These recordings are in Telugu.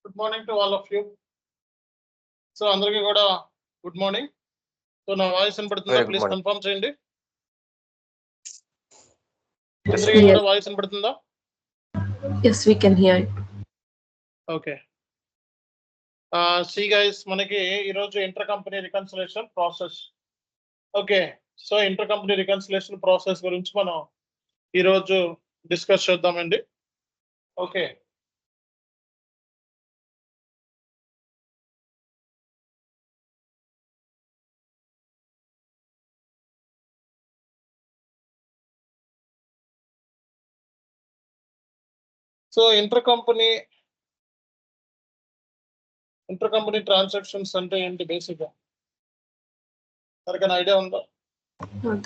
Good morning to all of you. So అందరికీ కూడా గుడ్ మార్నింగ్. సో నా వాయిస్ వినపడుతుందా? Very good please morning. Confirm చేయండి. Yes, sir. అందరికీ కూడా వాయిస్ వినపడుతుందా? Yes, we can hear it. Okay. See guys, మనకి ఈరోజు inter company reconciliation process. Okay, so inter company reconciliation process గురించి మనం ఈరోజు డిస్కస్ చేద్దామండి. Okay, so inter company transactions అంటే ఏంటి బేసిక్గా? సరిగ్గా ఐడియా ఉందా?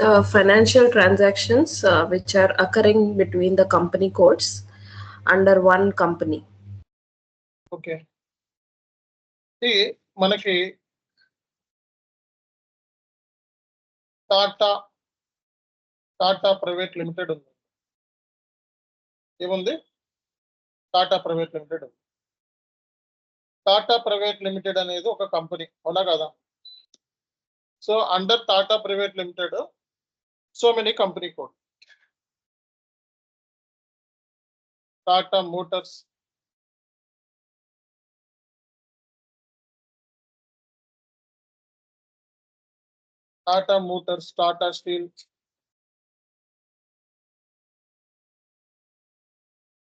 The financial transactions which are occurring between the company codes under one company. Okay, ఇది మనకి టాటా ప్రైవేట్ లిమిటెడ్ ఉంది. ఏముంది? టాటా ప్రైవేట్ లిమిటెడ్ ఉంది. టాటా ప్రైవేట్ లిమిటెడ్ అనేది ఒక కంపెనీ, అవునా కదా? So under Tata private limited so many company code. Tata Motors, Tata steel,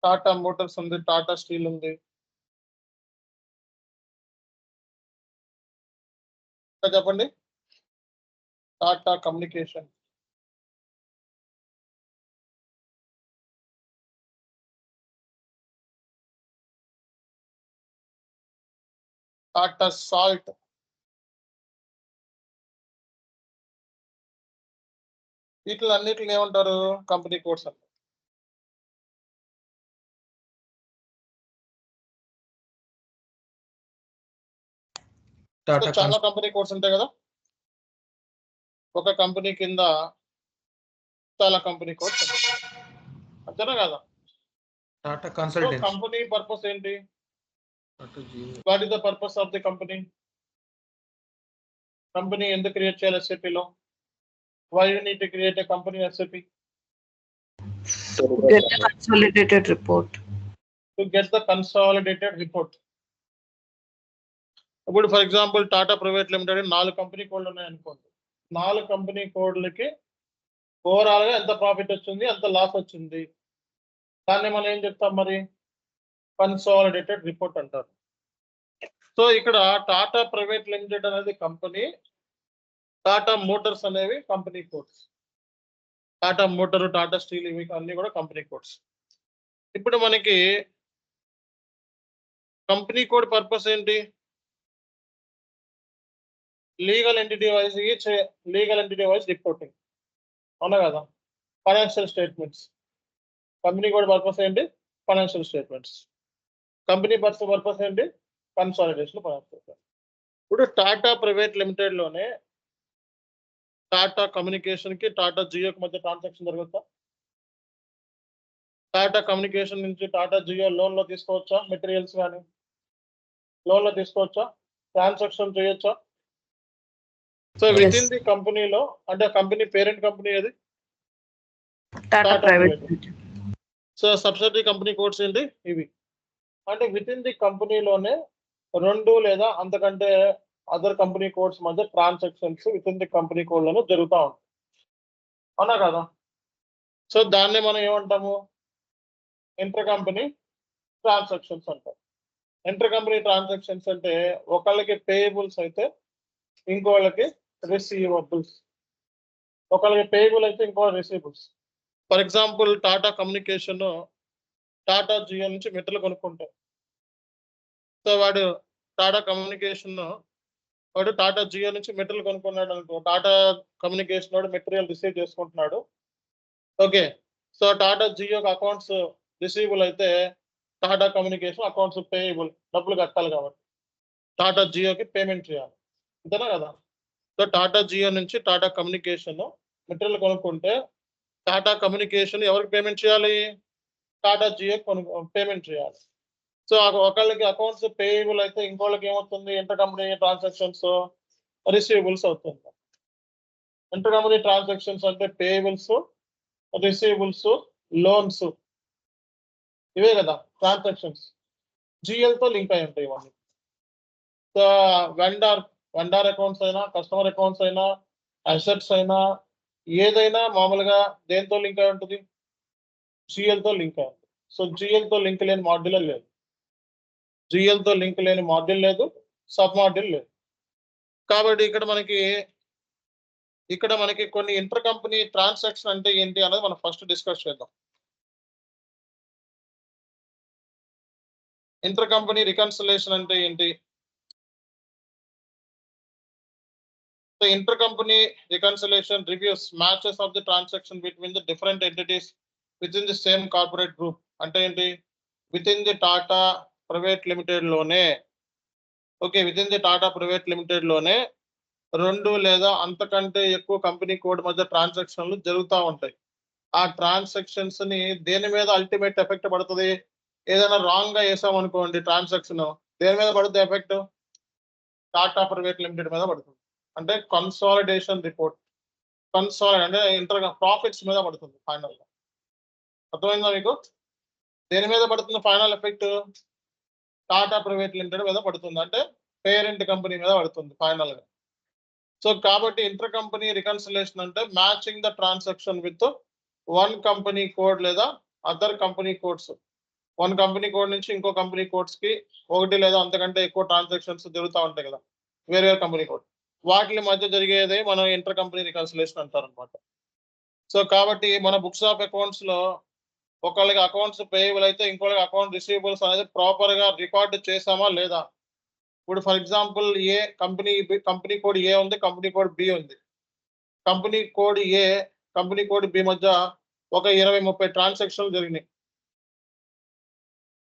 Tata Motors ఉంది, టాటా స్టీల్ ఉంది. ఇంకా చెప్పండి. టాటా కమ్యూనికేషన్, టాటా సాల్ట్, వీటిలన్నిటిని ఏమంటారు? కంపెనీ కోడ్స్ అంటారు. చాలా కంపెనీ కోడ్స్ ఉంటాయి కదా, ఒక కంపెనీ కింద చాలా కంపెనీ కోడ్స్ ఉంటాయి, అంతేనా కదా? Tata Consultants. కంపెనీ పర్పస్ ఏంటి? What is the purpose of the company? Company ఎందుకు క్రియేట్ చేయాలి ఎస్ఏపీలో? Why you need to create a company SAP? Get the consolidated report. To get the consolidated report. ఇప్పుడు for example Tata private limited 4 company కోడ్లు ఉన్నాయి అనుకోండి. 4 కంపెనీ కోడ్లకి ఓవరాల్ గా ఎంత ప్రాఫిట్ వచ్చింది, ఎంత లాస్ వచ్చింది, దాన్ని మనం ఏం చెప్తాం మరి? కన్సాలిడేటెడ్ రిపోర్ట్ అంటారు. సో ఇక్కడ టాటా ప్రైవేట్ లిమిటెడ్ అనేది కంపెనీ, టాటా మోటార్స్ అనేవి company codes. Tata Motor, Tata Steel, ఇవి అన్ని కూడా కంపెనీ కోడ్స్. ఇప్పుడు మనకి కంపెనీ కోడ్ పర్పస్ ఏంటి? లీగల్ ఎంటిటీ వైజ్ రిపోర్టింగ్, అవునా కదా? Financial statements. Company code purpose ఏంటి? Financial statements. కంపెనీ పర్పస్ ఏంటి? Consolidation financial. ఇప్పుడు టాటా ప్రైవేట్ లిమిటెడ్ లోనే టాటా కమ్యూనికేషన్ కి టాటా జియోకి మధ్య ట్రాన్సాక్షన్ జరుగుతా? టాటా కమ్యూనికేషన్ నుంచి టాటా జియో లోన్ లో తీసుకోవచ్చా? మెటీరియల్స్ కానీ లోన్ లో తీసుకోవచ్చా? ట్రాన్సాక్షన్ చేయొచ్చా? సో విత్ ఇన్ ది కంపెనీలో, అంటే కంపెనీ పేరెంట్ కంపెనీ ఏది? Tata Private Limited. So subsidiary company codes ఏంటి? ఇవి. అంటే విత్ ఇన్ ది కంపెనీలోనే 2 లేదా అంతకంటే అదర్ కంపెనీ కోడ్స్ మధ్య transactions with in the company code లోనే జరుగుతూ ఉంటాయి, అవునా కదా? సో దాన్ని మనం ఏమంటాము? ఇంటర్ కంపెనీ ట్రాన్సాక్షన్స్ అంటాం. ఇంటర్ కంపెనీ ట్రాన్సాక్షన్స్ అంటే ఒకళ్ళకి పేయబుల్స్ అయితే ఇంకోళ్ళకి రిసీవబుల్స్, ఒకళ్ళకి పేయబుల్ అయితే ఇంకో receivables. For example Tata communication Tata Jio నుంచి మెటీరియల్ కొనుక్కుంటాం. సో వాడు టాటా కమ్యూనికేషన్ వాడు టాటా జియో నుంచి మెటీరియల్ కొనుక్కున్నాడు అనుకో, టాటా కమ్యూనికేషన్ వాడు మెటీరియల్ రిసీవ్ చేసుకుంటున్నాడు. ఓకే, సో టాటా జియోకి అకౌంట్స్ రిసీవబుల్ అయితే టాటా కమ్యూనికేషన్ అకౌంట్స్ పేయబుల్, డబ్బులు కట్టాలి కాబట్టి టాటా జియోకి పేమెంట్ చేయాలి, అంతేనా కదా? సో టాటా జియో నుంచి టాటా కమ్యూనికేషన్ మెటీరియల్ కొనుక్కుంటే టాటా కమ్యూనికేషన్ ఎవరికి పేమెంట్ చేయాలి? టాటా జియో పేమెంట్ చేయాలి. సో ఒకళ్ళకి అకౌంట్స్ పేయబుల్ అయితే ఇంకోళ్ళకి ఏమవుతుంది, ఇంటర్ కంపెనీ ట్రాన్సాక్షన్స్ రిసీవబుల్స్ అవుతుంది. ఇంటర్ కంపెనీ ట్రాన్సాక్షన్స్ అంటే పేయబుల్స్, రిసీవబుల్స్, లోన్స్, ఇవే కదా ట్రాన్సాక్షన్స్. జిఎల్తో లింక్ అయి ఉంటాయి ఇవన్నీ. సో వెండార్ అకౌంట్స్ అయినా, కస్టమర్ అకౌంట్స్ అయినా, అసెట్స్ అయినా, ఏదైనా మామూలుగా దేంతో లింక్ అయి ఉంటుంది, జిఎల్తో లింక్ అయి ఉంటుంది. సో జిఎల్తో లింక్ లేని మాడ్యూల్ లేదు, జిఎల్తో లింక్ లేని మాడ్యూల్ లేదు, సబ్ మాడ్యూల్ లేదు. కాబట్టి ఇక్కడ మనకి కొన్ని ఇంటర్ కంపెనీ ట్రాన్సాక్షన్ అంటే ఏంటి అనేది మనం ఫస్ట్ డిస్కస్ చేద్దాం. ఇంటర్ కంపెనీ రికన్సిలేషన్ అంటే ఏంటి? So inter company reconciliation reviews matches of the transaction between the different entities with in the same corporate group. అంటే ఏంటి? With in the Tata private limited లోనే, okay, with in the Tata private limited లోనే 2 లేదా అంతకంటే ఎక్కువ కంపెనీ కోడ్ మధ్య ట్రాన్సాక్షన్లు జరుగుతూ ఉంటాయి. ఆ ట్రాన్సాక్షన్స్ ని దేని మీద అల్టిమేట్ ఎఫెక్ట్ పడుతుంది? ఏదైనా రాంగ్ గా వేసామనుకోండి ట్రాన్సాక్షన్, దేని మీద పడుతుంది ఎఫెక్ట్? టాటా ప్రైవేట్ లిమిటెడ్ మీద పడుతుంది. అంటే కన్సాలిడేషన్ రిపోర్ట్, అంటే ఇంటర్ ప్రాఫిట్స్ మీద పడుతుంది ఫైనల్ గా. అర్థమైందా మీకు? దేని మీద పడుతుంది final effect? Tata private limited మీద పడుతుంది, అంటే పేరెంట్ కంపెనీ మీద పడుతుంది ఫైనల్ గా. సో కాబట్టి ఇంటర్ కంపెనీ రికన్సిలేషన్ అంటే matching the transaction with one company code లేదా other company codes. One company code నుంచి ఇంకో కంపెనీ కోడ్స్ కి 1 లేదా అంతకంటే ఎక్కువ ట్రాన్సాక్షన్స్ జరుగుతూ ఉంటాయి కదా, వేరే కంపెనీ కోడ్, వాటి మధ్య జరిగేదే మనం ఇంటర్ కంపెనీ రికన్సిలేషన్ అంటారు అనమాట. సో కాబట్టి మన బుక్స్ ఆఫ్ అకౌంట్స్ లో ఒకళ్ళకి అకౌంట్స్ పేయబుల్ అయితే ఇంకోళ్ళకి అకౌంట్ రిసీవబుల్స్ అనేది ప్రాపర్ గా రికార్డు చేసామా లేదా? ఇప్పుడు for example a company code A ఉంది, కంపెనీ కోడ్ బి ఉంది. Company code A, company code B మధ్య ఒక 20-30 ట్రాన్సాక్షన్లు జరిగినాయి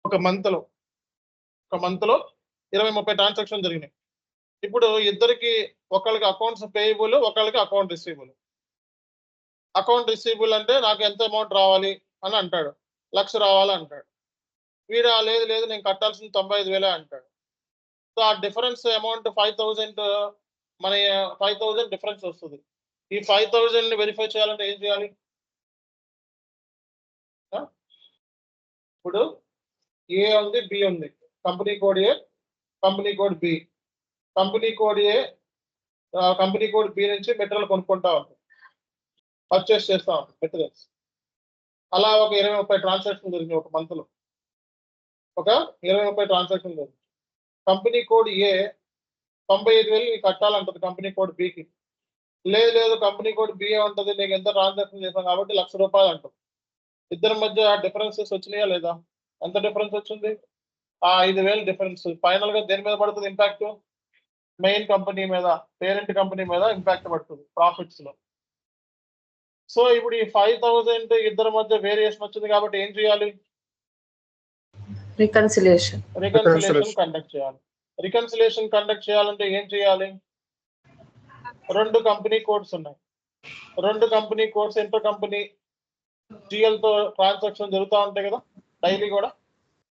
ఒక మంత్ లో 20-30 ట్రాన్సాక్షన్ జరిగినాయి. ఇప్పుడు ఇద్దరికి, ఒకళ్ళకి అకౌంట్స్ పేయబుల్, ఒకళ్ళకి అకౌంట్ రిసీవబుల్. అకౌంట్ రిసీవబుల్ అంటే నాకు ఎంత అమౌంట్ రావాలి అని అంటాడు, 1,00,000 రావాలి అంటాడు. వీడు లేదు నేను కట్టాల్సిన 95,000 అంటాడు. సో ఆ డిఫరెన్స్ అమౌంట్ 5,000, మన 5,000 డిఫరెన్స్ వస్తుంది. ఈ 5,000 ని వెరిఫై చేయాలంటే ఏం చేయాలి? ఇప్పుడు ఏ ఉంది, బి ఉంది, company code A, company code B. Company code A company code B నుంచి మెటీరియల్ కొనుక్కుంటా ఉంటుంది, పర్చేస్ చేస్తా ఉంటుంది మెటీరియల్స్. అలా ఒక 20-30 ట్రాన్సాక్షన్ జరిగింది ఒక మంత్ లో, ఒక 20-30 ట్రాన్సాక్షన్ జరిగింది. కంపెనీ కోడ్ ఏ 95,000 కట్టాలంటది కంపెనీ కోడ్ బికి. లేదు కంపెనీ కోడ్ బి ఉంటుంది, నీకు ఎంత ట్రాన్సాక్షన్ చేసాం కాబట్టి 1,00,000 రూపాయలు అంటుంది. ఇద్దరి మధ్య డిఫరెన్సెస్ వచ్చినాయా లేదా? ఎంత డిఫరెన్స్ వచ్చింది? ఆ 5,000 డిఫరెన్స్ ఫైనల్ గా దేని మీద పడుతుంది ఇంపాక్ట్? మెయిన్ కంపెనీ మీద, పేరెంట్ కంపెనీ మీద ఇంపాక్ట్ పడుతుంది ప్రాఫిట్స్ లో. సో ఇప్పుడు ఈ 5,000 ఇద్దరి మధ్య వేరియేషన్ వచ్చింది కాబట్టి ఏం చేయాలి? రికన్సిలేషన్ కండక్ట్ చేయాలి. రికన్సిలేషన్ కండక్ట్ చేయాలంటే ఏం చేయాలి? 2 కంపెనీ కోడ్స్ ఉన్నాయి. 2 company codes inter company GL తో ట్రాన్సాక్షన్ జరుగుతూ ఉంటాయి కదా డైలీ కూడా.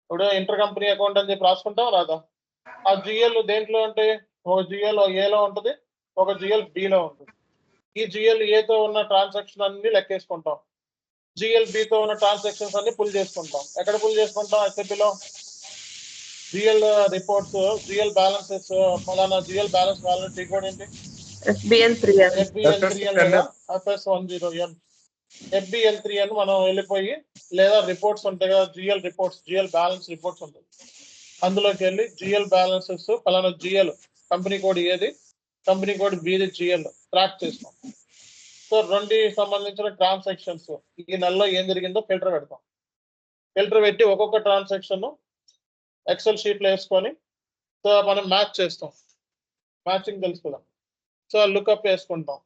ఇప్పుడు ఇంటర్ కంపెనీ అకౌంట్ అని చెప్పి రాసుకుంటాం రాదా? ఆ జిఎల్ దేంట్లో అంటే ఒక జిఎల్ ఏలో ఉంటుంది, ఒక జిఎల్ బిలో ఉంటుంది. ఈ జిఎల్ ఏతో ఉన్న ట్రాన్సాక్షన్ అన్ని లెక్కేసుకుంటాం, జిఎల్ బితో ఉన్న ట్రాన్సాక్షన్స్ అన్ని పుల్ చేసుకుంటాం. ఎక్కడ పుల్ చేసుకుంటాం? ఎస్ఏపిలో జిఎల్ రిపోర్ట్స్, జిఎల్ బ్యాలెన్సెస్, ఫలానా జిఎల్ బ్యాలెన్స్ కావాలంటే కోడ్ ఏంటి? FBL3N లేదా FS10N. FBL3N మనం వెళ్ళిపోయి, లేదా రిపోర్ట్స్ ఉంటాయి కదా, GL reports, GL balance reports ఉంటాయి, అందులోకి వెళ్ళి జిఎల్ బ్యాలెన్సెస్ ఫలానా జిఎల్ కంపెనీ కోడ్ ఏది, కంపెనీ కోడ్ బిది జిఎల్ ట్రాక్ చేస్తాం. సో 2 సంబంధించిన ట్రాన్సాక్షన్స్ ఈ నెలలో ఏం జరిగిందో ఫిల్టర్ పెడతాం. ఫిల్టర్ పెట్టి ఒక్కొక్క ట్రాన్సాక్షన్ ఎక్సెల్ షీట్ లో వేసుకొని సో మనం మ్యాచ్ చేస్తాం. మ్యాచింగ్ తెలుసు కదా. సో లుక్అప్ వేసుకుంటాం.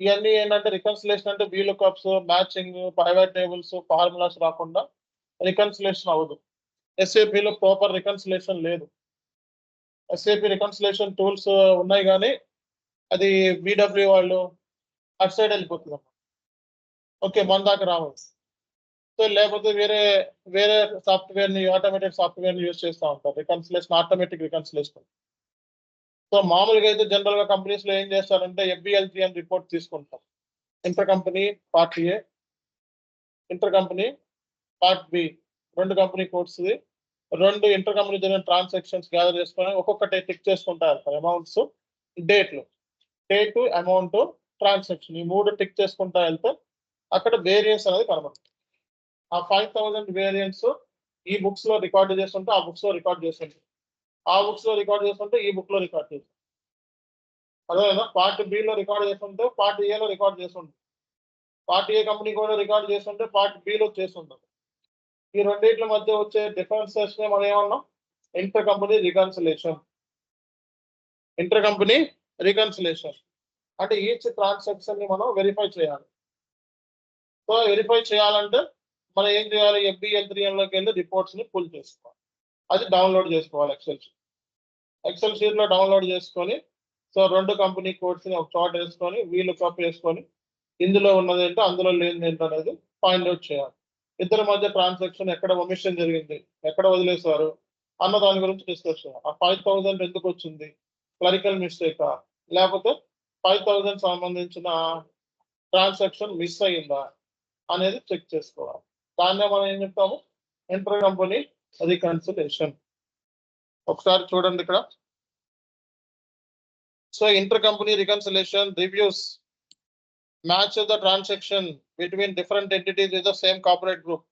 ఇవన్నీ ఏంటంటే రికన్సిలేషన్ అంటే V lookups, matching, private tables, formulas రాకుండా రికన్సిలేషన్ అవ్వదు. ఎస్ఏపిలో ప్రాపర్ రికన్సిలేషన్ లేదు. ఎస్ఏపి రికన్సిలేషన్ టూల్స్ ఉన్నాయి కానీ అది బీడబ్ల్యూ వాళ్ళు అటు సైడ్ వెళ్ళిపోతుంది. ఓకే, మన దాకా రావచ్చు. సో లేకపోతే వేరే సాఫ్ట్వేర్ ని ఆటోమేటెడ్ సాఫ్ట్వేర్ ని యూజ్ చేస్తూ ఉంటారు, రికన్సిలేషన్, ఆటోమేటిక్ రికన్సిలేషన్. సో మామూలుగా అయితే జనరల్ గా కంపెనీస్ లో ఏం చేస్తారంటే FBL3 అని రిపోర్ట్ తీసుకుంటారు. Inter company part A, inter company part B, 2 company codes, 2 inter company జరిగిన ట్రాన్సాక్షన్స్ గ్యాదర్ చేసుకొని ఒక్కొక్కటి టిక్ చేసుకుంటారు. అమౌంట్స్, డేట్లు, డేట్, అమౌంట్, ట్రాన్సాక్షన్, ఈ 3 టిక్ చేసుకుంటా వెళ్తే అక్కడ వేరియన్స్ అనేది కనబడుతుంది. ఆ 5000 వేరియన్స్ ఈ బుక్స్ లో రికార్డ్ చేస్తుంటే ఆ బుక్స్ లో రికార్డ్ చేస్తుంటే, ఆ బుక్స్ లో రికార్డ్ చేస్తుంటే ఈ బుక్ లో రికార్డ్ చేస్తుంది. అదేవిధంగా పార్ట్ బి లో రికార్డ్ చేస్తుంటే పార్ట్ ఏలో రికార్డ్ చేస్తుంటుంది, పార్ట్ ఏ కంపెనీ కూడా రికార్డ్ చేస్తుంటే పార్ట్ బిలో చేస్తుంటుంది. ఈ రెండింటి మధ్య వచ్చే డిఫరెన్సెస్ నే మనం ఏమన్నాం? Inter company reconciliation. Inter company reconciliation అంటే ఈచ్ ట్రాన్సాక్షన్ ని మనం వెరిఫై చేయాలి. సో వెరిఫై చేయాలంటే మనం ఏం చేయాలి? FBL3 లోకి వెళ్ళి రిపోర్ట్స్ ని పుల్ చేసుకోవాలి. అది డౌన్లోడ్ చేసుకోవాలి ఎక్సెల్ షీట్ లో డౌన్లోడ్ చేసుకొని, సో 2 కంపెనీ కోడ్స్ ని ఒక చోట వేసుకొని వీళ్ళు కాపీ వేసుకొని ఇందులో ఉన్నది ఏంటో అందులో లేనిది ఏంటో అనేది ఫైండ్ అవుట్ చేయాలి. ఇద్దరి మధ్య ట్రాన్సాక్షన్ ఎక్కడ ఒమిషన్ జరిగింది, ఎక్కడ వదిలేశారు అన్న దాని గురించి డిస్కస్ చేయాలి. ఆ 5000 ఎందుకు వచ్చింది? క్లరికల్ మిస్టేకా, లేకపోతే 5000 సంబంధించిన ట్రాన్సాక్షన్ మిస్ అయ్యిందా అనేది చెక్ చేసుకోవాలి. దాన్నే మనం ఏం చెప్తాము? Inter company reconciliation. ఒకసారి చూడండి ఇక్కడ. So inter company reconciliation reviews match of the transaction between different entities with the same corporate group.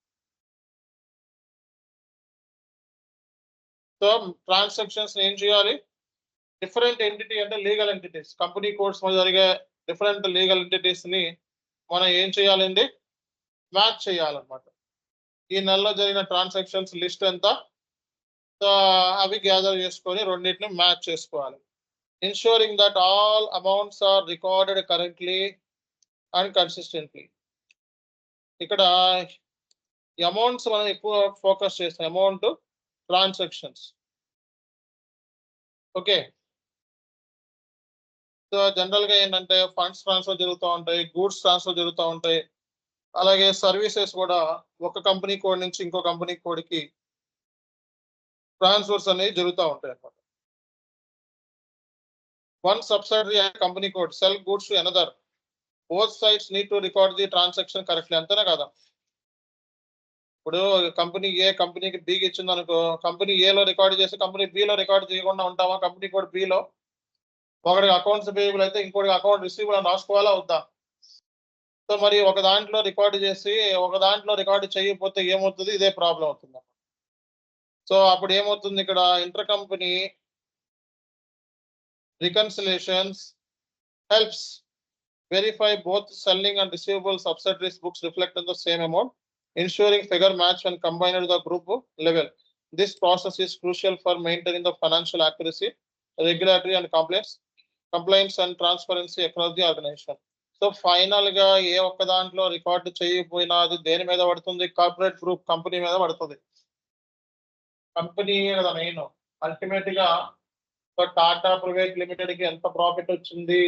So transactions ఏం చేయాలి? డిఫరెంట్ ఎంటిటీ అంటే లీగల్ ఎంటిటీస్, కంపెనీ కోడ్స్ మీద జరిగే డిఫరెంట్ లీగల్ ఎంటిటీస్ ని మనం ఏం చేయాలండి? మ్యాచ్ చేయాలన్నమాట. ఈ నెలలో జరిగిన ట్రాన్సాక్షన్స్ లిస్ట్ ఎంత, అవి గ్యాదర్ చేసుకొని రెండింటిని మ్యాచ్ చేసుకోవాలి. Ensuring that all amounts are recorded correctly and consistently. ఇక్కడ అమౌంట్స్ మనం ఎక్కువ ఫోకస్ చేస్తాం, amount, transactions. Okay, so general గా ఏంటంటే ఫండ్స్ ట్రాన్స్ఫర్ జరుగుతూ ఉంటాయి, గూడ్స్ ట్రాన్స్ఫర్ జరుగుతూ ఉంటాయి, అలాగే సర్వీసెస్ కూడా ఒక కంపెనీ కోడ్ నుంచి ఇంకో కంపెనీ కోడ్కి ట్రాన్స్ఫర్స్ అనేవి జరుగుతూ ఉంటాయి అన్నమాట. One subsidiary company code cell goods to another, both sides need to record the transaction correctly. అంతేనా కదా? ఇప్పుడు కంపెనీ ఏ కంపెనీకి బికి ఇచ్చింది అనుకో, కంపెనీ ఏలో రికార్డ్ చేసి కంపెనీ బిలో రికార్డ్ చేయకుండా ఉంటామా? కంపెనీ కోడ్ బిలో ఒకటికి అకౌంట్స్ పేయబుల్ అయితే ఇంకోటికి అకౌంట్ రిసీవబుల్ అని రాసుకోవాలా వద్దా? సో మరి ఒక దాంట్లో రికార్డు చేసి ఒక దాంట్లో రికార్డు చేయకపోతే ఏమవుతుంది? ఇదే ప్రాబ్లం అవుతుంది. సో అప్పుడు ఏమవుతుంది? ఇక్కడ inter company reconciliations helps verify both selling and receivable subsidiaries books reflect in the same amount, ensuring figure match when combined at the group level. This process is crucial for maintaining the financial accuracy, regulatory and compliance and transparency across the organization. So final ga ఏ ఒక్క దాంట్లో రికార్డు చేయకపోయినా అది దేని మీద పడుతుంది? కార్పొరేట్ గ్రూప్ కంపెనీ మీద పడుతుంది. కంపెనీ కదా మెయిన్. అల్టిమేట్ గా టాటా ప్రైవేట్ లిమిటెడ్ కి ఎంత ప్రాఫిట్ వచ్చింది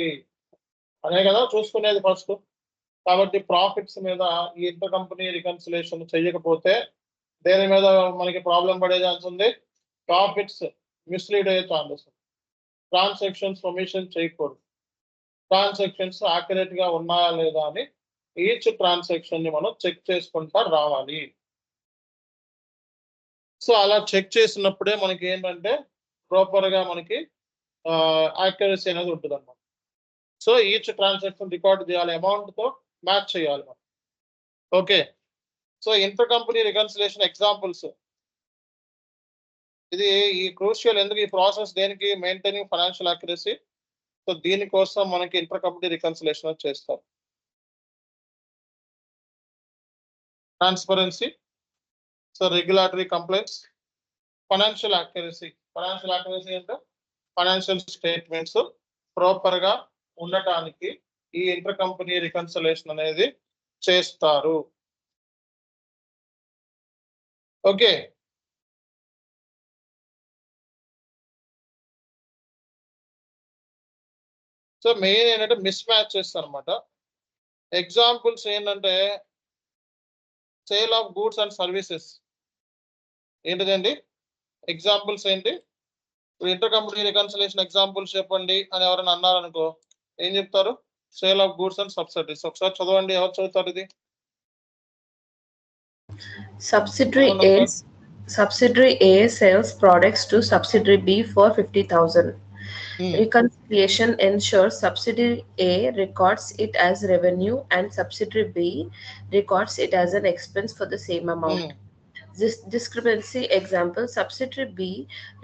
అనే కదా చూసుకునేది ఫస్ట్. కాబట్టి ప్రాఫిట్స్ మీద ఈ ఇంటర్ కంపెనీ రికన్సిలేషన్ చేయకపోతే దేని మీద మనకి ప్రాబ్లం పడే ఛాన్స్ ఉంది? ప్రాఫిట్స్ మిస్లీడ్ అయ్యే ఛాన్సెస్. ట్రాన్సాక్షన్స్ కమిషన్ చేయకూడదు. ట్రాన్సాక్షన్స్ యాక్యురేట్ గా ఉన్నాయా లేదా అని ఈచ్ ట్రాన్సాక్షన్ ని మనం చెక్ చేసుకుంటా రావాలి. సో అలా చెక్ చేసినప్పుడే మనకి ఏంటంటే ప్రాపర్ గా మనకి యాక్యురసీ అనేది ఉంటుంది అన్నమాట. సో ఈచ్ ట్రాన్సాక్షన్ రికార్డ్ చేయాలి, అమౌంట్ తో మ్యాచ్ చేయాలి మనం. Okay, so inter company reconciliation examples. ఇది ఈ క్రూషియల్ ఎందుకు? ఈ ప్రాసెస్ దేనికి? Maintaining financial accuracy. సో దీనికోసం మనకి ఇంటర్ కంపెనీ రికన్సిలేషన్ చేస్తారు. Transparency, so regulatory complaints, financial accuracy. Financial accuracy అంటే ఫైనాన్షియల్ స్టేట్మెంట్స్ ప్రాపర్ గా ఉండటానికి ఈ ఇంటర్ కంపెనీ రికన్సిలేషన్ అనేది చేస్తారు. ఓకే, సో మెయిన్ ఏంటంటే మిస్ మ్యాచెస్ అనమాట. ఎగ్జాంపుల్స్ ఏంటంటే sale of goods and services ఏంటిదండి? ఎగ్జాంపుల్స్ ఏంటి? ఇప్పుడు ఇంటర్ కంపెనీ రికన్సిలేషన్ ఎగ్జాంపుల్స్ చెప్పండి అని ఎవరైనా అన్నారనుకో ఏం చెప్తారు? Sale of goods and subsidies. ఒకసారి చదవండి, ఎవరు చదువుతారు ఇది? Subsidiary A sells products to subsidiary B for 50,000. Reconciliation ensures subsidiary A records it as revenue and subsidiary B records it as an expense for the same amount. This discrepancy example, subsidiary B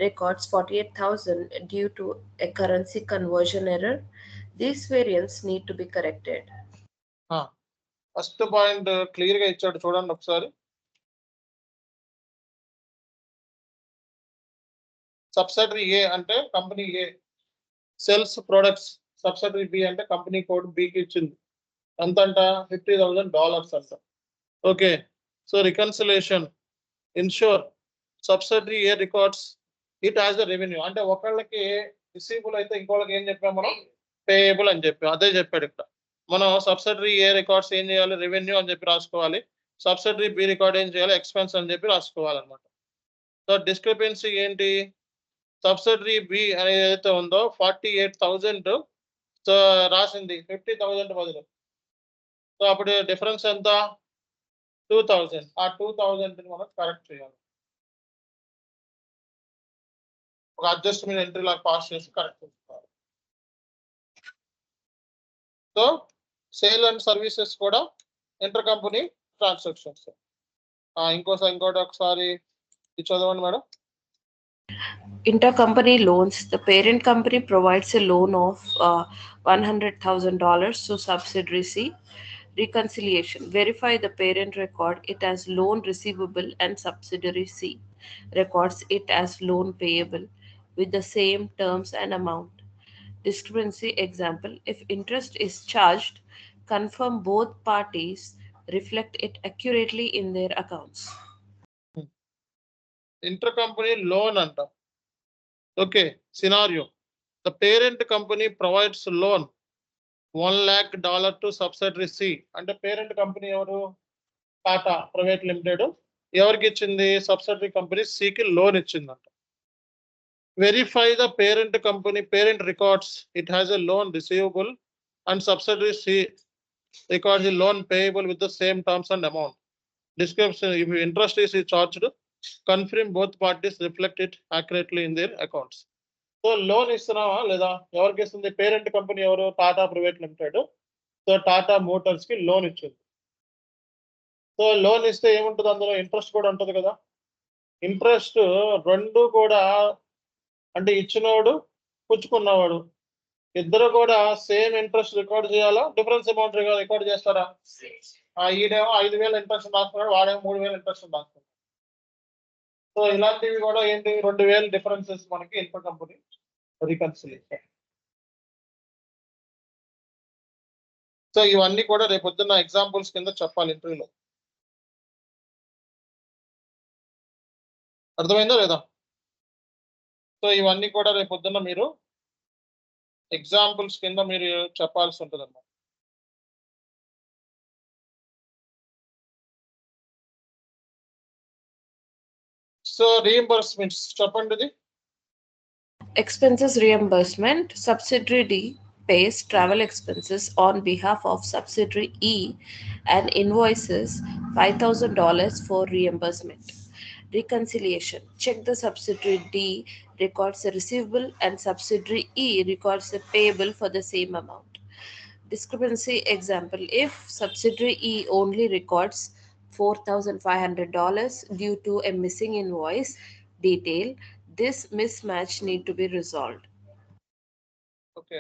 records 48,000 due to a currency conversion error. These variants need to be corrected. First point clear గా ఇచ్చాడు చూడండి ఒకసారి. సబ్సిడరీ ఏ అంటే కంపెనీ ఏ సెల్స్ ప్రొడక్ట్స్, సబ్సిడరీ బి అంటే కంపెనీ కోడ్ బికి ఇచ్చింది. ఎంత అంట? $50,000 అంట. Okay, so reconciliation ensure subsidiary A records it as the revenue అంటే ఒకళ్ళకి రిసీవబుల్ అయితే ఇంకోళ్ళకి ఏం చెప్పాం మనం? పేయబుల్ అని చెప్పాం. అదే చెప్పాడు ఇక్కడ. మనం సబ్సిడరీ ఏ రికార్డ్స్ ఏం చేయాలి? రెవెన్యూ అని చెప్పి రాసుకోవాలి. సబ్సిడరీ బి రికార్డ్ ఏం చేయాలి? ఎక్స్పెన్స్ అని చెప్పి రాసుకోవాలన్నమాట. సో డిస్క్రిపెన్సీ ఏంటి? సబ్సిడరీ బి అనేది ఏదైతే ఉందో 48,000 సో రాసింది 50,000 బదులు. సో అప్పుడు డిఫరెన్స్ ఎంత? 2,000. ఆ 2,000 మనం కరెక్ట్ చేయాలి. ఒక అడ్జస్ట్మెంట్ ఎంట్రీ లాగా పాస్ చేసి కరెక్ట్ చేసుకోవాలి. సో సేల్ అండ్ సర్వీసెస్ కూడా ఇంటర్ కంపెనీ ట్రాన్సాక్షన్స్. ఇంకోటి ఒకసారి చదవండి madam. Intercompany loans. The parent company provides a loan of $100,000 to subsidiary C. Reconciliation. Verify the parent record it as loan receivable and subsidiary C records it as loan payable with the same terms and amount. Discrepancy example. If interest is charged, confirm both parties reflect it accurately in their accounts. Intercompany loan అంట. Okay, scenario. The parent company provides loan $1 lakh to subsidiary C. అంటే పేరెంట్ కంపెనీ ఎవరు? Tata private limited. ఎవరికి ఇచ్చింది? సబ్సిడరీ కంపెనీ సికి లోన్ ఇచ్చిందంట. Verify the parent company parent records it has a loan receivable and subsidiary C records the loan payable with the same terms and amount. Description if interest is charged confirm both parties reflect it accurately in their accounts. So loan ఇస్తున్నావా లేదా? ఎవరికి ఇస్తుంది? పేరెంట్ కంపెనీ ఎవరు? Tata private limited. So Tata Motors కి లోన్ ఇచ్చింది. సో లోన్ ఇస్తే ఏముంటుంది? అందులో ఇంట్రెస్ట్ కూడా ఉంటుంది కదా. ఇంట్రెస్ట్ రెండు కూడా అంటే ఇచ్చినవాడు పుచ్చుకున్నవాడు ఇద్దరు కూడా సేమ్ ఇంట్రెస్ట్ రికార్డ్ చేయాలా? డిఫరెన్స్ అమౌంట్ రికార్డ్ చేస్తారా? ఈడేమో 5,000 ఇంట్రెస్ట్ రాస్తున్నాడు, వాడేమో 3,000 ఇంట్రెస్ట్ రాస్తున్నాడు. సో ఇలాంటివి కూడా ఏంటి? 2,000 డిఫరెన్సెస్ మనకి ఇంటర్ కంపెనీ రికన్సిలేషన్. సో ఇవన్నీ కూడా రేపు పొద్దున్న ఎగ్జాంపుల్స్ కింద చెప్పాలి ఇంటర్వ్యూలో. అర్థమైందా లేదా? సో ఇవన్నీ కూడా రేపు పొద్దున్న మీరు ఎగ్జాంపుల్స్ కింద మీరు చెప్పాల్సి ఉంటుంది అన్నమాట. సో రీఎంబర్స్మెంట్స్ చెప్పండి ఇది. Expenses reimbursement. Subsidiary D pays travel expenses on behalf of subsidiary E and invoices $5,000 for reimbursement. Reconciliation. Check the subsidiary D records a receivable and subsidiary E records a payable for the same amount. Discrepancy example. If subsidiary E only records $4,500 due to a missing invoice detail, this mismatch need to be resolved. Okay,